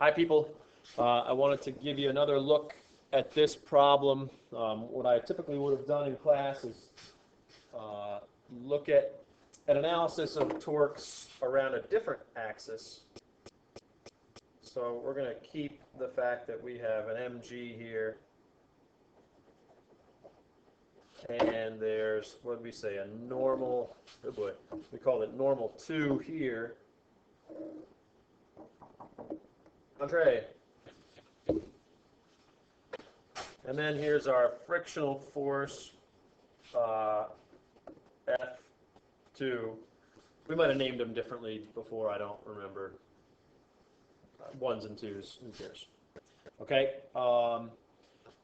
Hi, people. I wanted to give you another look at this problem. What I typically would have done in class is look at an analysis of torques around a different axis. So we're going to keep the fact that we have an mg here, and there's, what did we say, a normal, oh boy, we call it normal 2 here. Andre. And then here's our frictional force, F2. We might have named them differently before, I don't remember. 1s and 2s, who cares? Okay,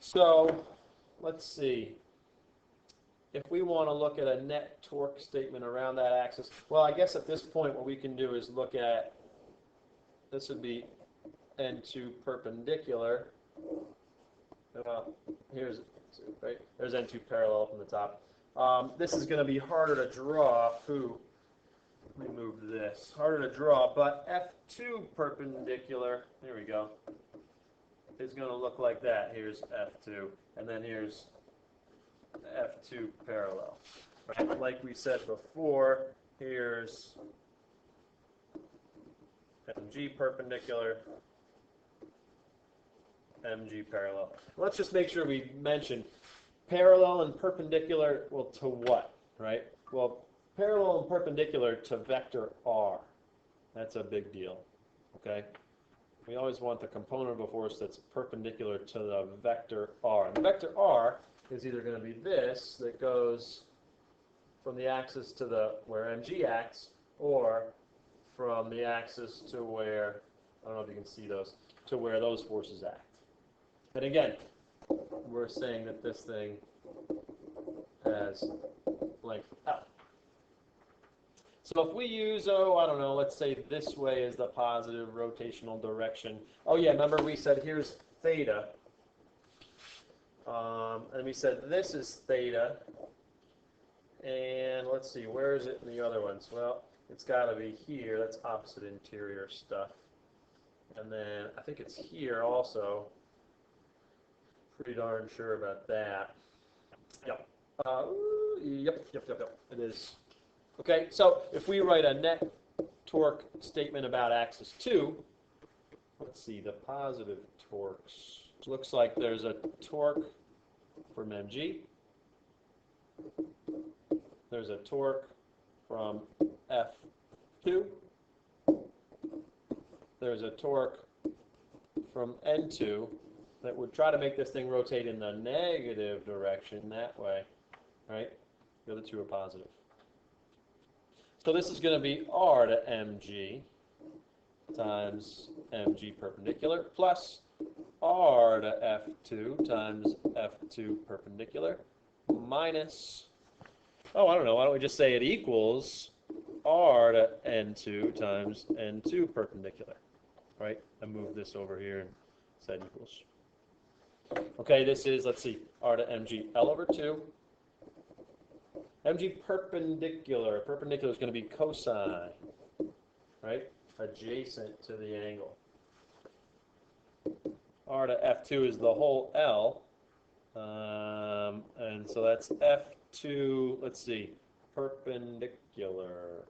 so let's see. If we want to look at a net torque statement around that axis, well, I guess at this point what we can do is look at, this would be N2 perpendicular. Here's right. There's N2 parallel up on the top. This is going to be harder to draw. Let me move this. Harder to draw, but F2 perpendicular, here we go, is going to look like that. Here's F2, and then here's F2 parallel. Right? Like we said before, here's MG perpendicular, MG parallel. Let's just make sure we mention parallel and perpendicular, well, to what, right? Well, parallel and perpendicular to vector R. That's a big deal, okay? We always want the component of a force that's perpendicular to the vector R. And the vector R is either going to be this that goes from the axis to where mg acts, or from the axis to where, I don't know if you can see those, to where those forces act. And again, we're saying that this thing has length L. So if we use, I don't know, let's say this way is the positive rotational direction. Oh yeah, remember we said here's theta. And we said this is theta. And let's see, where is it in the other ones? Well, it's got to be here. That's opposite interior stuff. And then I think it's here also. Pretty darn sure about that. Yep. Yep. It is. Okay, so if we write a net torque statement about axis 2, let's see, the positive torques. Looks like there's a torque from mg. There's a torque from F2. There's a torque from N2 that would try to make this thing rotate in the negative direction that way, right? The other two are positive. So this is going to be R to mg times mg perpendicular plus R to F2 times F2 perpendicular minus, oh, I don't know, why don't we just say it equals R to N2 times N2 perpendicular, right? I move this over here and set equals. Okay, this is, let's see, R to mg, L over 2. mg perpendicular. Perpendicular is going to be cosine, right? Adjacent to the angle. R to F2 is the whole L. And so that's F2, let's see, perpendicular.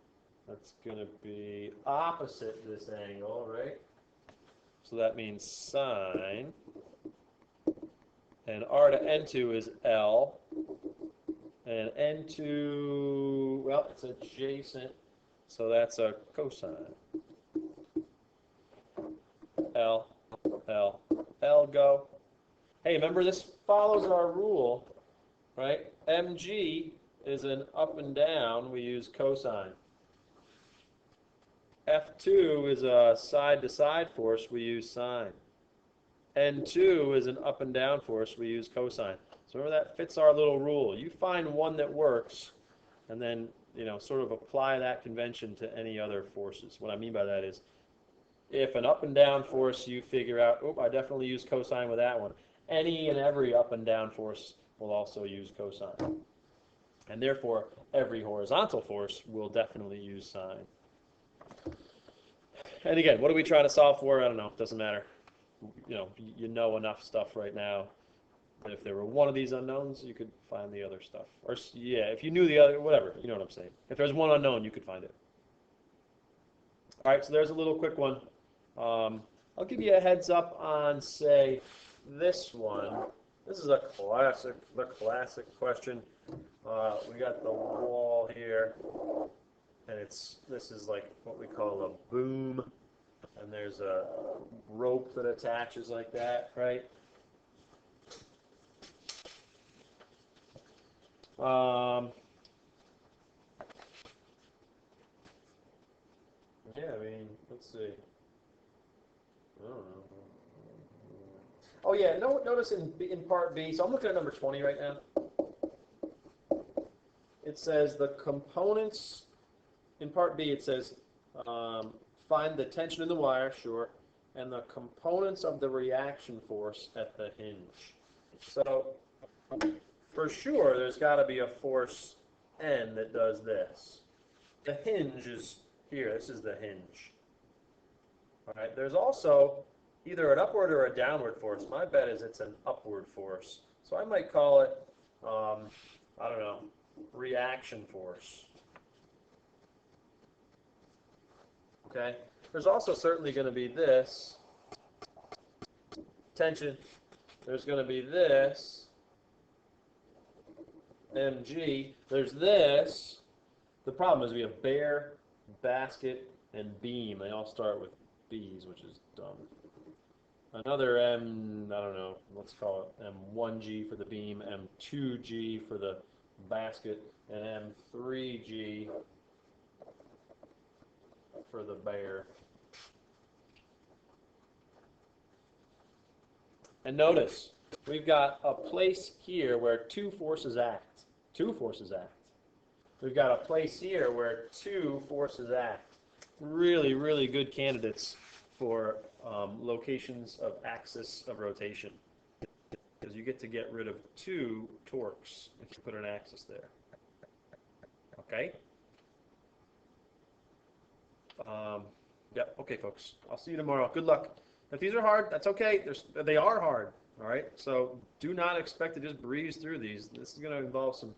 That's going to be opposite this angle, right? So that means sine. And R to N2 is L. And N2, well, it's adjacent, so that's a cosine. L, L, L, go. Hey, remember this follows our rule, right? Mg is an up and down, we use cosine. F2 is a side-to-side force, we use sine. N2 is an up and down force, we use cosine. So remember, that fits our little rule. You find one that works, and then, sort of apply that convention to any other forces. What I mean by that is, if an up and down force, you figure out, oh, I definitely use cosine with that one. Any and every up and down force will also use cosine. And therefore, every horizontal force will definitely use sine. And again, what are we trying to solve for? I don't know. It doesn't matter. You know enough stuff right now that if there were one of these unknowns, you could find the other stuff. Or yeah, if you knew the other, whatever. You know what I'm saying. If there's one unknown, you could find it. All right, so there's a little quick one. I'll give you a heads up on, say, this one. This is the classic question. We got the wall here, and this is like what we call a boom, and there's a rope that attaches like that, right? Yeah, I mean, let's see. I don't know. Oh yeah, notice in part B, so I'm looking at number 20 right now. It says the components, in part B it says find the tension in the wire, sure, and the components of the reaction force at the hinge. So for sure there's got to be a force N that does this. The hinge is here, this is the hinge. All right, there's also either an upward or a downward force. My bet is it's an upward force. So I might call it, I don't know, reaction force. Okay? There's also certainly going to be this, tension. There's going to be this, mg. There's this. The problem is we have bear, basket, and beam. They all start with B's, which is dumb. Another M, I don't know, let's call it M1G for the beam, M2G for the basket, and M3G for the bear. And notice, we've got a place here where two forces act. Two forces act. We've got a place here where two forces act. Really, really good candidates for locations of axis of rotation, because you get to get rid of two torques if you put an axis there. Okay? Yeah, okay, folks. I'll see you tomorrow. Good luck. If these are hard, that's okay. They are hard, all right? So do not expect to just breeze through these. This is going to involve some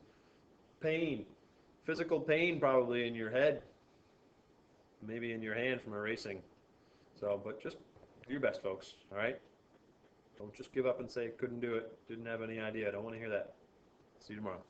pain, physical pain probably in your head, maybe in your hand from erasing. So, but just do your best, folks, all right? Don't just give up and say, couldn't do it, didn't have any idea. I don't want to hear that. See you tomorrow.